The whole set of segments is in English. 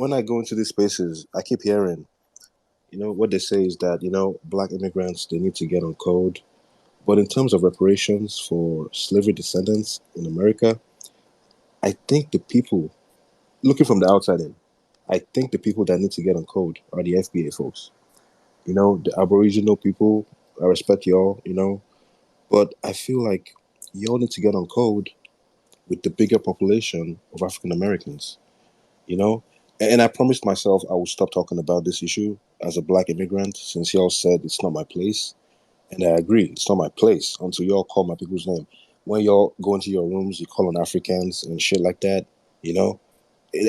when I go into these spaces, I keep hearing, what they say is that, black immigrants, they need to get on code. But in terms of reparations for slavery descendants in America, I think the people, looking from the outside in, I think the people that need to get on code are the FBA folks. The Aboriginal people, I respect y'all, but I feel like y'all need to get on code with the bigger population of African Americans, you know? And I promised myself I would stop talking about this issue as a black immigrant since y'all said it's not my place. And I agree, it's not my place until y'all call my people's name. When y'all go into your rooms, you call on Africans and shit like that, you know?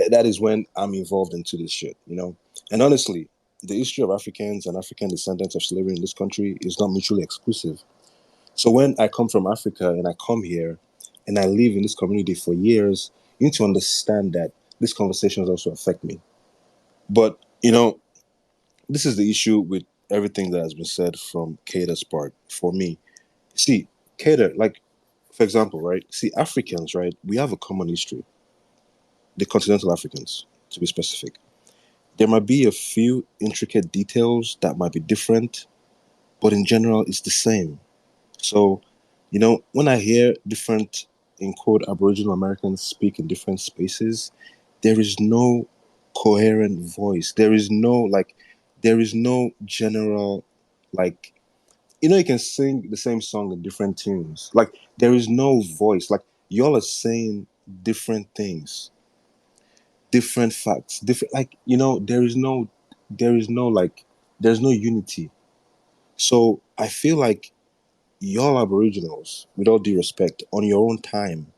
That is when I'm involved into this shit. And honestly, the history of Africans and African descendants of slavery in this country is not mutually exclusive. So when I come from Africa and I come here and I live in this community for years, you need to understand that these conversations also affect me. But, this is the issue with everything that has been said from Cater's part for me. See, Cater, like, for example, right? See, Africans, right? We have a common history, the continental Africans, to be specific. There might be a few intricate details that might be different, but in general, it's the same. So, when I hear different, in quote, Aboriginal Americans speak in different spaces, there is no coherent voice. There is no general, like, you can sing the same song in different tunes. Like, there is no voice. Like, y'all are saying different things, different facts, different, like, like, there's no unity. So I feel like y'all Aboriginals, with all due respect, on your own time,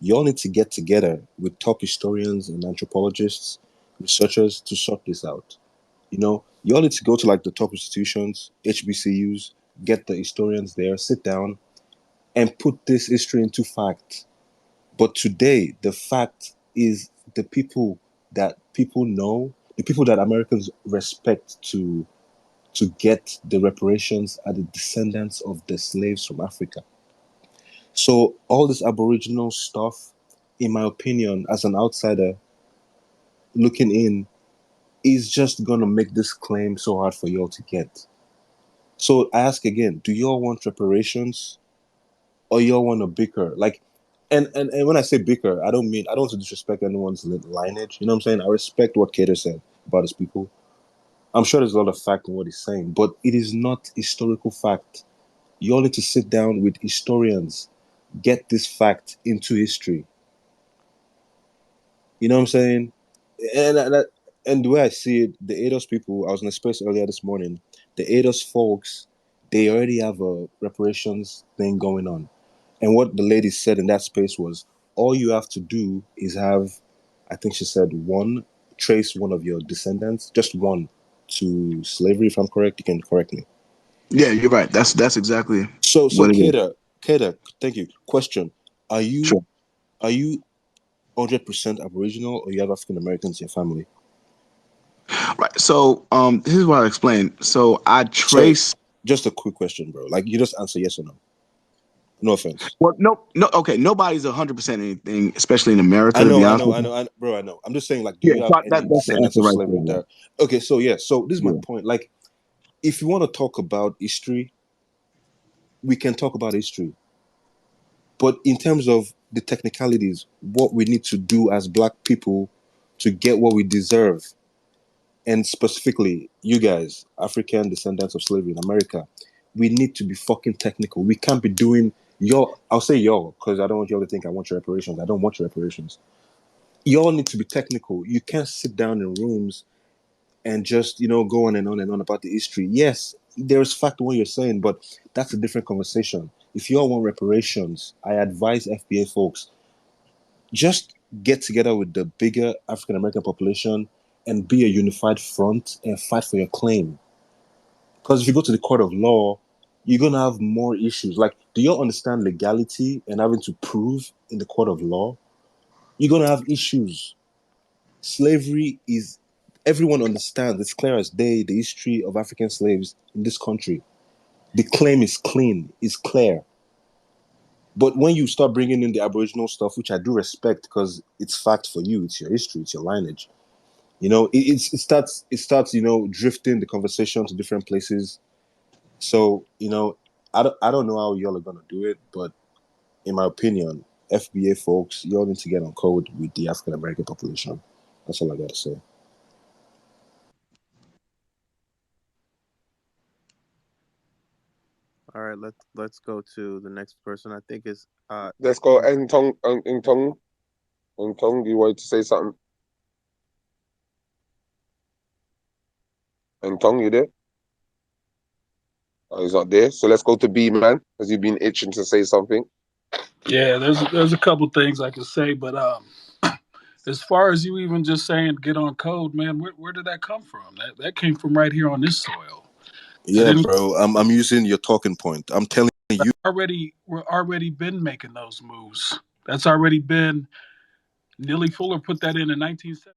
y'all need to get together with top historians and anthropologists, researchers to sort this out. Y'all need to go to like the top institutions, HBCUs, get the historians there, sit down, and put this history into fact. But today, the fact is the people that people know, the people that Americans respect to get the reparations are the descendants of the slaves from Africa. So all this Aboriginal stuff, in my opinion, as an outsider looking in, is just gonna make this claim so hard for y'all to get. So I ask again, do y'all want reparations or y'all want to bicker? Like, and when I say bicker, I don't want to disrespect anyone's lineage. You know what I'm saying? I respect what Cater said about his people. I'm sure there's a lot of fact in what he's saying, but it is not historical fact. You all need to sit down with historians, get this fact into history. You know what I'm saying? And the way I see it, the ADOS people, I was in a space earlier this morning. The ADOS folks, they already have a reparations thing going on. And what the lady said in that space was, all you have to do is have, I think she said, trace one of your descendants, just one, to slavery. If I'm correct, you can correct me. Yeah, you're right. That's exactly So what it is. Keda, thank you. Question: Are you Sure. 100% Aboriginal, or you have African Americans in your family? Right. So, here's what I explained. So I Sorry, trace. just a quick question, bro. Like, you just answer yes or no. No offense. Well, no, no. Okay, nobody's 100% anything, especially in America. I To know, be I honest know, with I you. know, bro. I know. I'm just saying, like, do Yeah. you So have any that's the descendants answer of right slavery there. there? Okay, so yeah, so this is my Yeah. point. Like, if you want to talk about history, we can talk about history. But in terms of the technicalities, what we need to do as black people to get what we deserve, and specifically you guys, African descendants of slavery in America, we need to be fucking technical. We can't be doing your. I'll say y'all because I don't want y'all to think I want your reparations. I don't want your reparations. Y'all need to be technical. You can't sit down in rooms and just go on and on and on about the history. Yes, there's fact in what you're saying, but that's a different conversation. If y'all want reparations, I advise FBA folks just get together with the bigger African American population and be a unified front and fight for your claim. Because if you go to the court of law, you're gonna have more issues. Like, do you understand legality and having to prove in the court of law? You're gonna have issues. Slavery is everyone understands. It's clear as day the history of African slaves in this country. The claim is clean. It's clear. But when you start bringing in the Aboriginal stuff, which I do respect because it's fact for you, it's your history, it's your lineage. it starts drifting the conversation to different places. So I don't know how y'all are gonna do it, but in my opinion, FBA folks, y'all need to get on code with the African American population. That's all I gotta say. All right, let's go to the next person. I think is Let's go. Ntong. Ntong, you wanted to say something? Ntong, you there? Oh, he's not there. So let's go to B man. Has you been itching to say something? Yeah, there's a couple things I could say, but as far as you even just saying get on code, man, where did that come from? That came from right here on this soil. Yeah, bro. I'm using your talking point. I'm telling you. We're already been making those moves. That's already been. Neely Fuller put that in 1970.